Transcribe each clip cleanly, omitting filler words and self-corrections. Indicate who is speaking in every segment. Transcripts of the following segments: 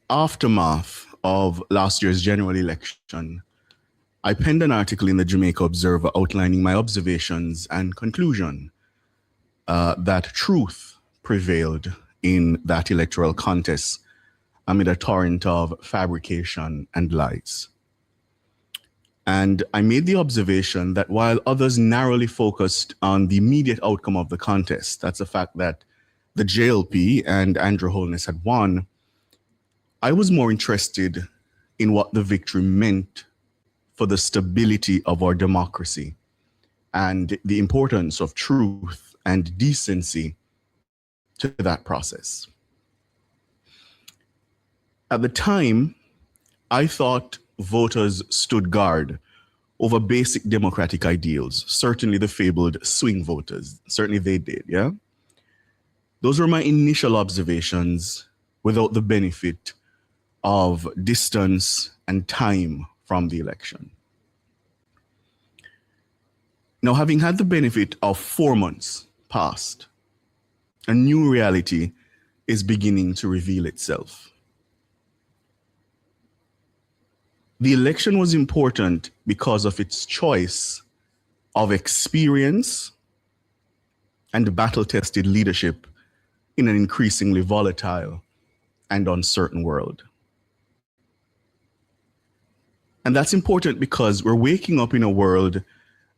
Speaker 1: aftermath of last year's general election, I penned an article in the Jamaica Observer outlining my observations and conclusion that truth prevailed in that electoral contest amid a torrent of fabrication and lies. And I made the observation that while others narrowly focused on the immediate outcome of the contest, that's the fact that the JLP and Andrew Holness had won, I was more interested in what the victory meant for the stability of our democracy and the importance of truth and decency to that process. At the time, I thought voters stood guard over basic democratic ideals, certainly the fabled swing voters. Certainly they did, yeah? Those were my initial observations without the benefit of distance and time from the election. Now, having had the benefit of 4 months past, a new reality is beginning to reveal itself. The election was important because of its choice of experience and battle-tested leadership in an increasingly volatile and uncertain world. And that's important because we're waking up in a world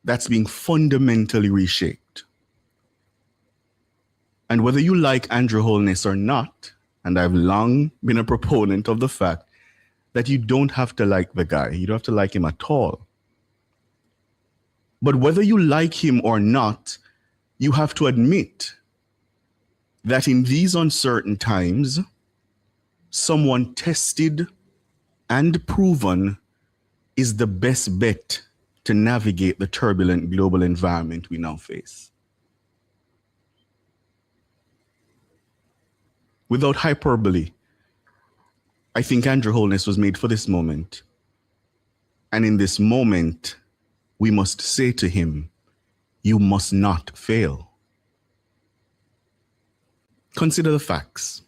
Speaker 1: that's being fundamentally reshaped. And whether you like Andrew Holness or not, and I've long been a proponent of the fact that you don't have to like the guy, you don't have to like him at all. But whether you like him or not, you have to admit that in these uncertain times, someone tested and proven is the best bet to navigate the turbulent global environment we now face. Without hyperbole, I think Andrew Holness was made for this moment. And in this moment, we must say to him, you must not fail. Consider the facts.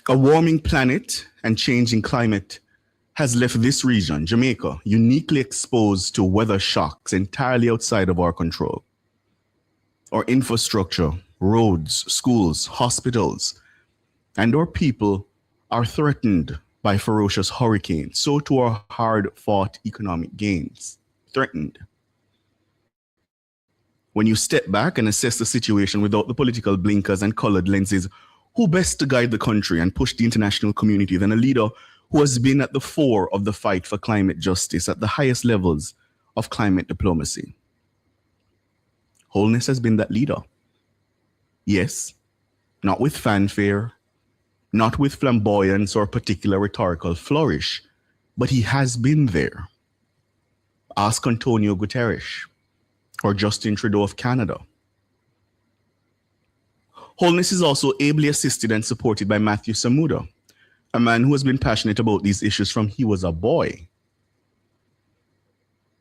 Speaker 1: A warming planet and changing climate has left this region, Jamaica, uniquely exposed to weather shocks entirely outside of our control. Our infrastructure, roads, schools, hospitals, and our people are threatened by ferocious hurricanes. So too are hard-fought economic gains threatened. When you step back and assess the situation without the political blinkers and colored lenses, who best to guide the country and push the international community than a leader who has been at the fore of the fight for climate justice at the highest levels of climate diplomacy? Holness has been that leader. Yes, not with fanfare, not with flamboyance or particular rhetorical flourish, but he has been there. Ask Antonio Guterres or Justin Trudeau of Canada. Holness is also ably assisted and supported by Matthew Samuda, a man who has been passionate about these issues from he was a boy.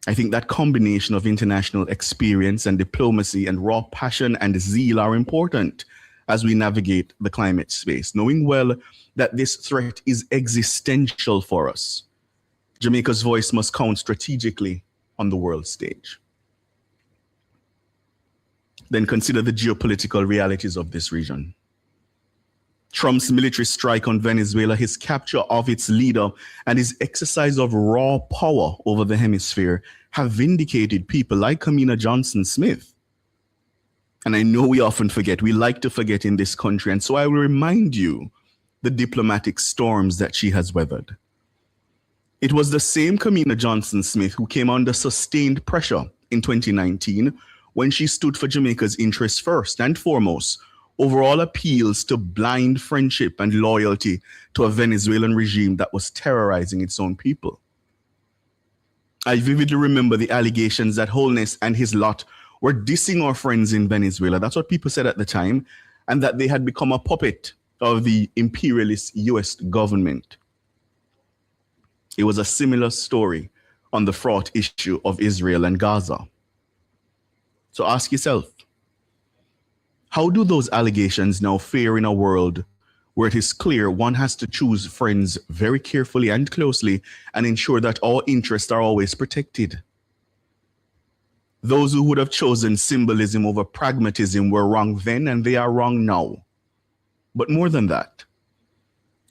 Speaker 1: I think that combination of international experience and diplomacy and raw passion and zeal are important as we navigate the climate space, knowing well that this threat is existential for us. Jamaica's voice must count strategically on the world stage. Then consider the geopolitical realities of this region. Trump's military strike on Venezuela, his capture of its leader, and his exercise of raw power over the hemisphere have vindicated people like Kamina Johnson-Smith. And I know we often forget, we like to forget in this country, and so I will remind you the diplomatic storms that she has weathered. It was the same Kamina Johnson-Smith who came under sustained pressure in 2019 when she stood for Jamaica's interests first and foremost over all appeals to blind friendship and loyalty to a Venezuelan regime that was terrorizing its own people. I vividly remember the allegations that Holness and his lot were dissing our friends in Venezuela. That's what people said at the time, and that they had become a puppet of the imperialist US government. It was a similar story on the fraught issue of Israel and Gaza. So ask yourself, how do those allegations now fare in a world where it is clear one has to choose friends very carefully and closely and ensure that all interests are always protected. Those who would have chosen symbolism over pragmatism were wrong then, and they are wrong now. But more than that,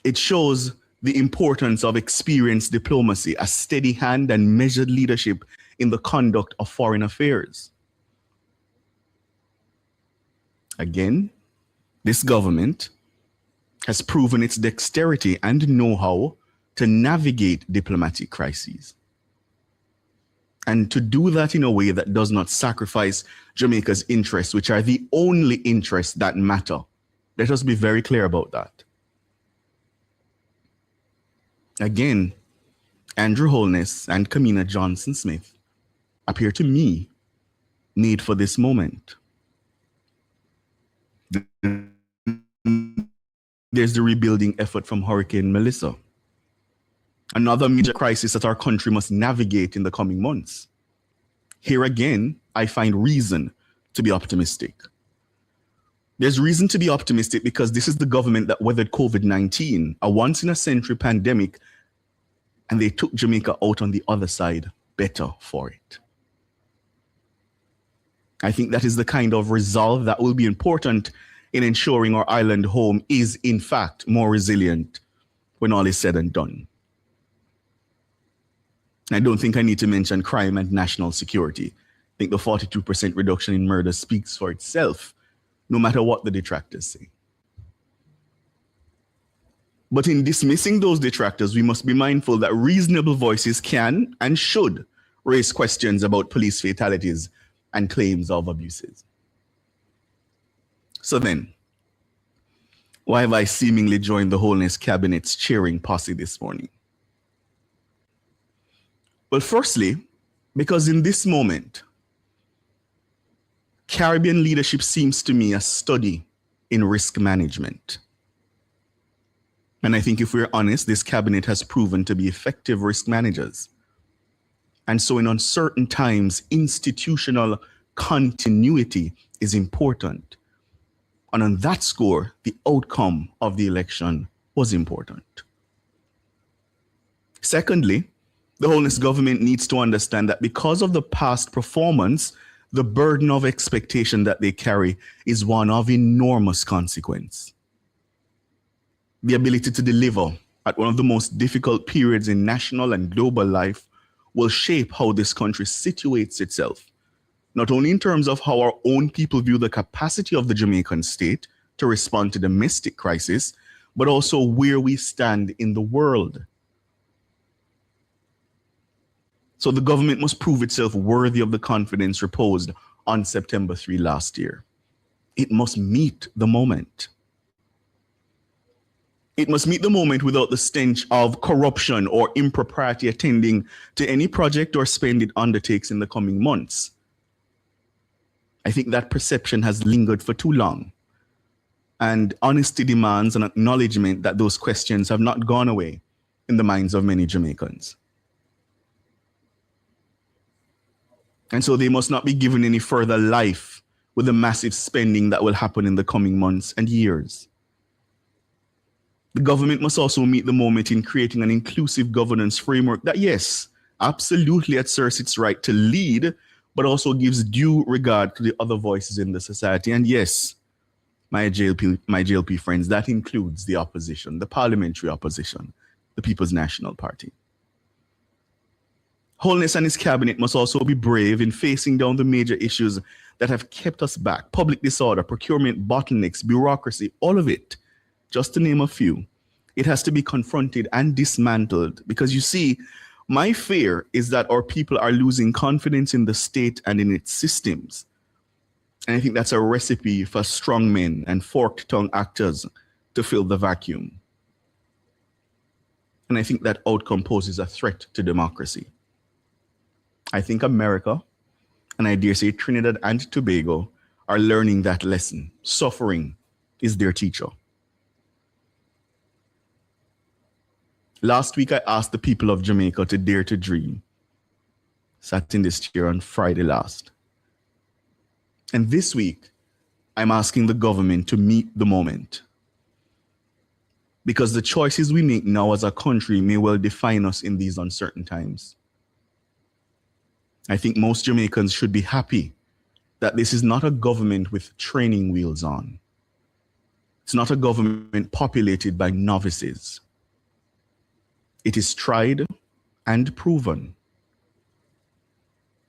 Speaker 1: it shows the importance of experienced diplomacy, a steady hand and measured leadership in the conduct of foreign affairs. Again, this government has proven its dexterity and know-how to navigate diplomatic crises, and to do that in a way that does not sacrifice Jamaica's interests, which are the only interests that matter. Let us be very clear about that. Again, Andrew Holness and Kamina Johnson-Smith appear to me made for this moment. There's the rebuilding effort from Hurricane Melissa, another major crisis that our country must navigate in the coming months. Here again, I find reason to be optimistic. There's reason to be optimistic because this is the government that weathered COVID-19, a once-in-a-century pandemic, and they took Jamaica out on the other side better for it. I think that is the kind of resolve that will be important in ensuring our island home is, in fact, more resilient when all is said and done. I don't think I need to mention crime and national security. I think the 42% reduction in murder speaks for itself, no matter what the detractors say. But in dismissing those detractors, we must be mindful that reasonable voices can and should raise questions about police fatalities and claims of abuses. So then, why have I seemingly joined the Holness Cabinet's cheering posse this morning? Well, firstly, because in this moment, Caribbean leadership seems to me a study in risk management. And I think if we're honest, this cabinet has proven to be effective risk managers. And so in uncertain times, institutional continuity is important. And on that score, the outcome of the election was important. Secondly, the Holness government needs to understand that because of the past performance, the burden of expectation that they carry is one of enormous consequence. The ability to deliver at one of the most difficult periods in national and global life will shape how this country situates itself, not only in terms of how our own people view the capacity of the Jamaican state to respond to domestic crisis, but also where we stand in the world. So the government must prove itself worthy of the confidence reposed on September 3 last year. It must meet the moment. It must meet the moment without the stench of corruption or impropriety attending to any project or spend it undertakes in the coming months. I think that perception has lingered for too long, and honesty demands an acknowledgement that those questions have not gone away in the minds of many Jamaicans. And so they must not be given any further life with the massive spending that will happen in the coming months and years. The government must also meet the moment in creating an inclusive governance framework that, yes, absolutely asserts its right to lead, but also gives due regard to the other voices in the society. And yes, my JLP friends, that includes the opposition, the parliamentary opposition, the People's National Party. Holness and his cabinet must also be brave in facing down the major issues that have kept us back: public disorder, procurement bottlenecks, bureaucracy, all of it, just to name a few. It has to be confronted and dismantled, because you see, my fear is that our people are losing confidence in the state and in its systems. And I think that's a recipe for strong men and forked-tongued actors to fill the vacuum. And I think that outcome poses a threat to democracy. I think America, and I dare say Trinidad and Tobago, are learning that lesson. Suffering is their teacher. Last week, I asked the people of Jamaica to dare to dream. Sat in this chair on Friday last. And this week, I'm asking the government to meet the moment. because the choices we make now as a country may well define us in these uncertain times. I think most Jamaicans should be happy that this is not a government with training wheels on. It's not a government populated by novices. It is tried and proven.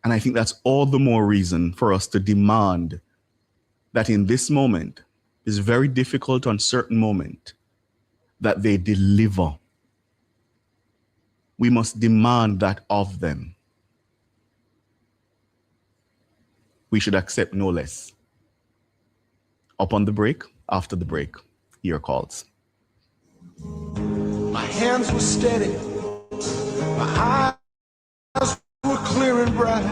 Speaker 1: And I think that's all the more reason for us to demand that in this moment, this very difficult, uncertain moment, that they deliver. We must demand that of them. We should accept no less. Up on the break, after the break, your calls.
Speaker 2: My hands were steady, my eyes were clear and bright.